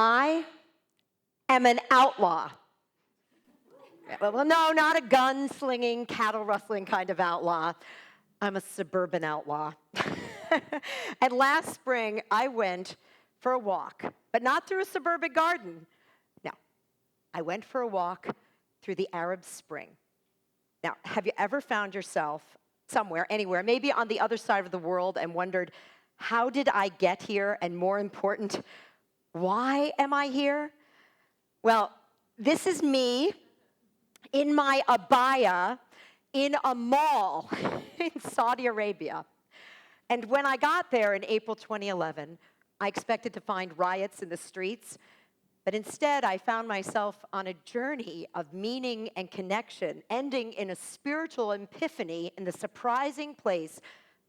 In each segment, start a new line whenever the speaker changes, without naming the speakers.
I am an outlaw. Well, no, not a gun-slinging, cattle-rustling kind of outlaw. I'm a suburban outlaw. And last spring, I went for a walk, but not through a suburban garden. No, I went for a walk through the Arab Spring. Now, have you ever found yourself somewhere, anywhere, maybe on the other side of the world and wondered, how did I get here? And more important, why am I here? Well, this is me in my abaya in a mall in Saudi Arabia. And when I got there in April 2011, I expected to find riots in the streets, but instead I found myself on a journey of meaning and connection, ending in a spiritual epiphany in the surprising place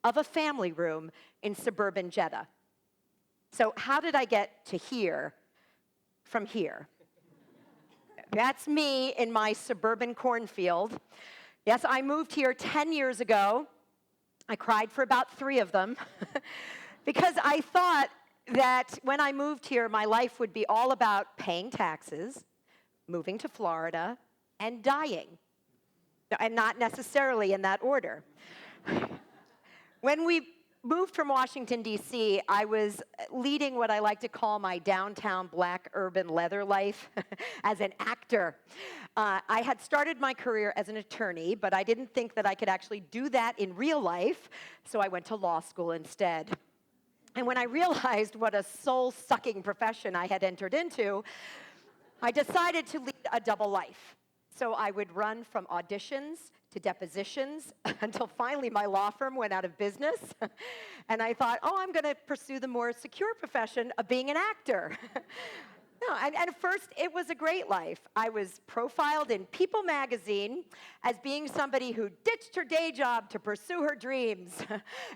of a family room in suburban Jetta. So how did I get to here from here? That's me in my suburban cornfield. Yes, I moved here 10 years ago. I cried for about 3 of them because I thought that when I moved here, my life would be all about paying taxes, moving to Florida, and dying. And not necessarily in that order. When we moved from Washington, D.C., I was leading what I like to call my downtown black urban leather life as an actor. I had started my career as an attorney, but I didn't think that I could actually do that in real life, so I went to law school instead. And when I realized what a soul-sucking profession I had entered into, I decided to lead a double life. So I would run from auditions to depositions until finally my law firm went out of business. And I thought, I'm going to pursue the more secure profession of being an actor. No, and at first, it was a great life. I was profiled in People magazine as being somebody who ditched her day job to pursue her dreams.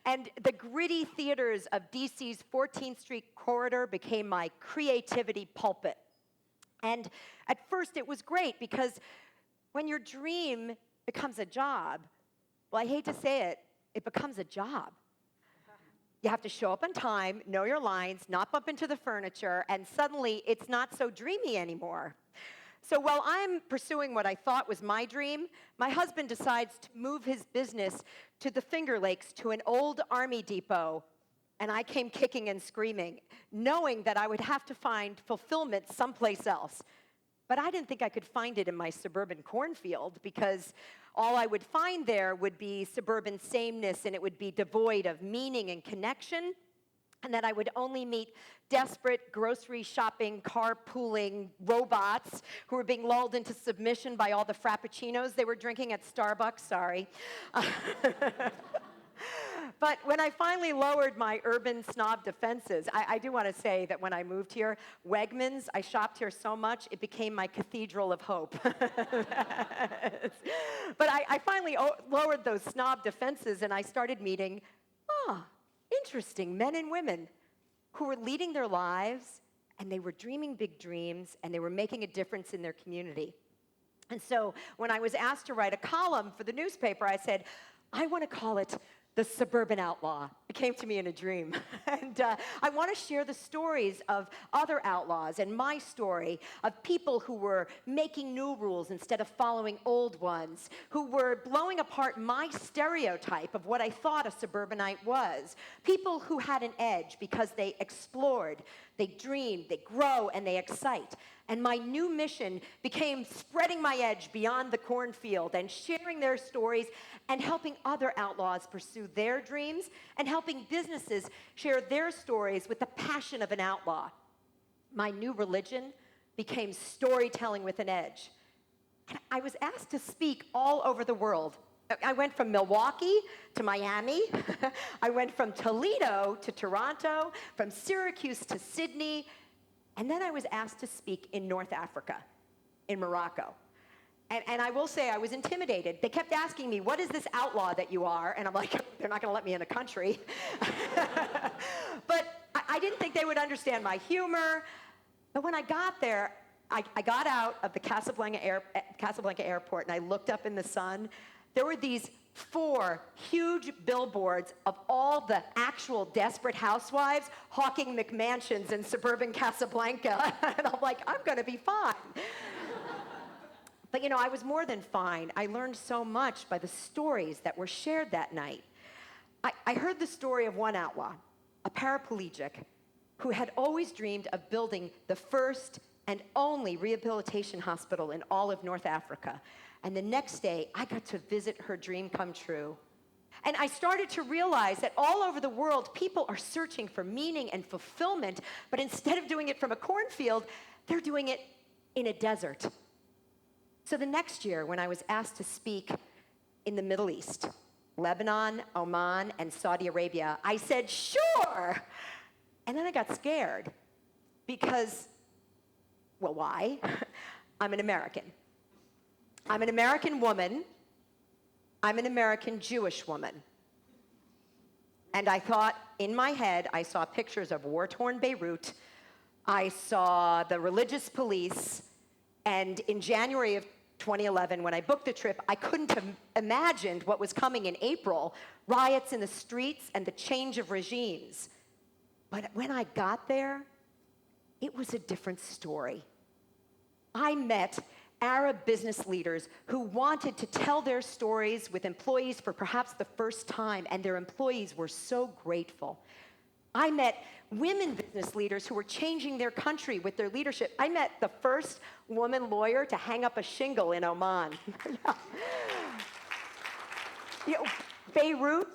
And the gritty theaters of DC's 14th Street corridor became my creativity pulpit. And at first, it was great because when your dream becomes a job, well, I hate to say it, it becomes a job. You have to show up on time, know your lines, not bump into the furniture, and suddenly it's not so dreamy anymore. So while I'm pursuing what I thought was my dream, my husband decides to move his business to the Finger Lakes to an old army depot, and I came kicking and screaming, knowing that I would have to find fulfillment someplace else. But I didn't think I could find it in my suburban cornfield because all I would find there would be suburban sameness, and it would be devoid of meaning and connection, and that I would only meet desperate grocery shopping, carpooling robots who were being lulled into submission by all the frappuccinos they were drinking at Starbucks, sorry. But when I finally lowered my urban snob defenses, I do want to say that when I moved here, Wegmans, I shopped here so much, it became my cathedral of hope. But I finally lowered those snob defenses, and I started meeting, interesting men and women who were leading their lives, and they were dreaming big dreams, and they were making a difference in their community. And so when I was asked to write a column for the newspaper, I said, I want to call it The Suburban Outlaw. It came to me in a dream. And I want to share the stories of other outlaws and my story of people who were making new rules instead of following old ones, who were blowing apart my stereotype of what I thought a suburbanite was. People who had an edge because they explored, they dreamed, they grow, and they excite. And my new mission became spreading my edge beyond the cornfield and sharing their stories and helping other outlaws pursue their dreams and helping businesses share their stories with the passion of an outlaw. My new religion became storytelling with an edge. And I was asked to speak all over the world. I went from Milwaukee to Miami. I went from Toledo to Toronto, from Syracuse to Sydney. And then I was asked to speak in North Africa, in Morocco. And I will say I was intimidated. They kept asking me, what is this outlaw that you are? And I'm like, they're not going to let me in the country. But I didn't think they would understand my humor. But when I got there, I got out of the Casablanca airport, and I looked up in the sun. There were these 4 huge billboards of all the actual desperate housewives hawking McMansions in suburban Casablanca. And I'm like, I'm going to be fine. But you know, I was more than fine. I learned so much by the stories that were shared that night. I heard the story of one outlaw, a paraplegic, who had always dreamed of building the first and only rehabilitation hospital in all of North Africa. And the next day, I got to visit her dream come true. And I started to realize that all over the world, people are searching for meaning and fulfillment, but instead of doing it from a cornfield, they're doing it in a desert. So the next year, when I was asked to speak in the Middle East, Lebanon, Oman, and Saudi Arabia, I said, sure. And then I got scared because, well, why? I'm an American. I'm an American woman. I'm an American Jewish woman. And I thought, in my head, I saw pictures of war-torn Beirut. I saw the religious police. And in January of 2011, when I booked the trip, I couldn't have imagined what was coming in April, riots in the streets and the change of regimes. But when I got there, it was a different story. I met Arab business leaders who wanted to tell their stories with employees for perhaps the first time, and their employees were so grateful. I met women business leaders who were changing their country with their leadership. I met the first woman lawyer to hang up a shingle in Oman. Yeah. You know, Beirut,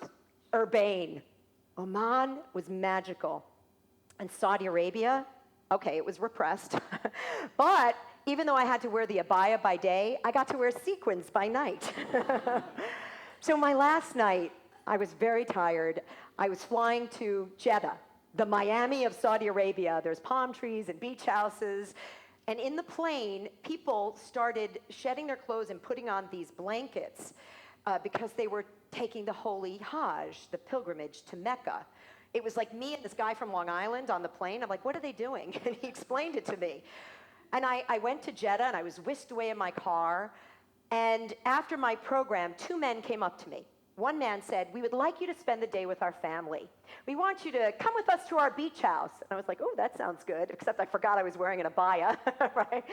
urbane. Oman was magical. And Saudi Arabia, okay, it was repressed. But even though I had to wear the abaya by day, I got to wear sequins by night. So my last night, I was very tired. I was flying to Jetta, the Miami of Saudi Arabia. There's palm trees and beach houses. And in the plane, people started shedding their clothes and putting on these blankets because they were taking the holy Hajj, the pilgrimage to Mecca. It was like me and this guy from Long Island on the plane. I'm like, what are they doing? And he explained it to me. And I went to Jetta, and I was whisked away in my car. And after my program, 2 men came up to me. One man said, we would like you to spend the day with our family. We want you to come with us to our beach house. And I was like, oh, that sounds good, except I forgot I was wearing an abaya, right?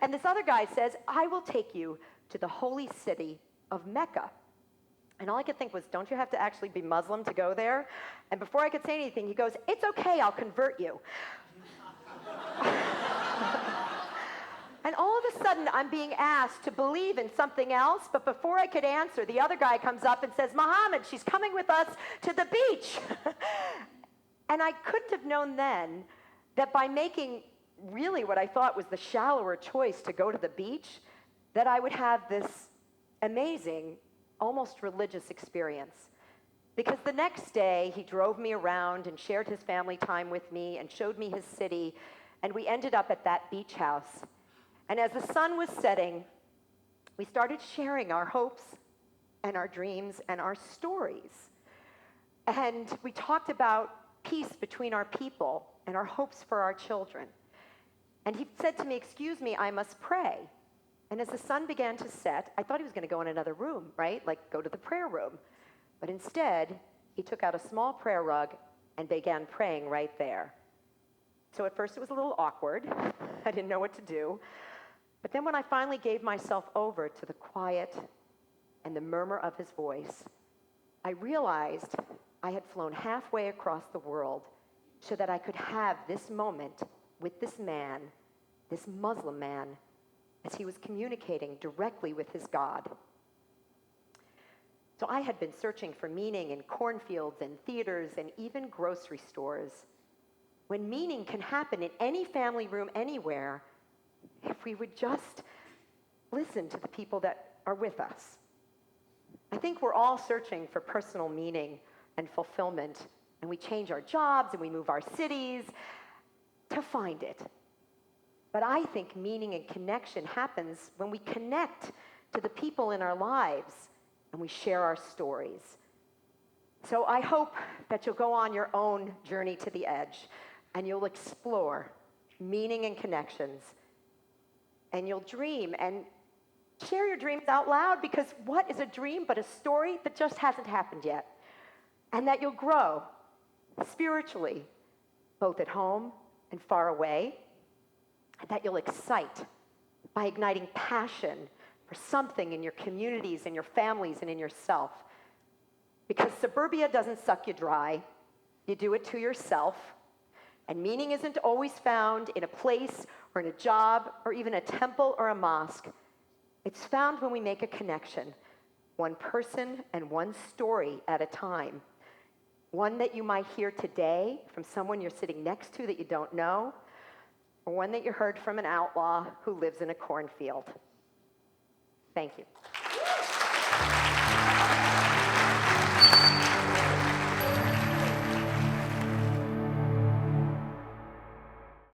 And this other guy says, I will take you to the holy city of Mecca. And all I could think was, don't you have to actually be Muslim to go there? And before I could say anything, he goes, it's okay, I'll convert you. And all of a sudden, I'm being asked to believe in something else, but before I could answer, the other guy comes up and says, Muhammad, she's coming with us to the beach. And I couldn't have known then that by making really what I thought was the shallower choice to go to the beach, that I would have this amazing, almost religious experience. Because the next day, he drove me around and shared his family time with me and showed me his city, and we ended up at that beach house. And as the sun was setting, we started sharing our hopes and our dreams and our stories. And we talked about peace between our people and our hopes for our children. And he said to me, excuse me, I must pray. And as the sun began to set, I thought he was going to go in another room, right? Like go to the prayer room. But instead, he took out a small prayer rug and began praying right there. So at first it was a little awkward. I didn't know what to do. But then when I finally gave myself over to the quiet and the murmur of his voice, I realized I had flown halfway across the world so that I could have this moment with this man, this Muslim man, as he was communicating directly with his God. So I had been searching for meaning in cornfields and theaters and even grocery stores, when meaning can happen in any family room anywhere, if we would just listen to the people that are with us. I think we're all searching for personal meaning and fulfillment, and we change our jobs and we move our cities to find it. But I think meaning and connection happens when we connect to the people in our lives and we share our stories. So I hope that you'll go on your own journey to the edge and you'll explore meaning and connections. And you'll dream and Share your dreams out loud, because what is a dream but a story that just hasn't happened yet? And that you'll grow spiritually, both at home and far away, and that you'll excite by igniting passion for something in your communities, in your families, and in yourself. Because suburbia doesn't suck you dry. You do it to yourself. And meaning isn't always found in a place or in a job or even a temple or a mosque. It's found when we make a connection, one person and one story at a time. One that you might hear today from someone you're sitting next to that you don't know, or one that you heard from an outlaw who lives in a cornfield. Thank you.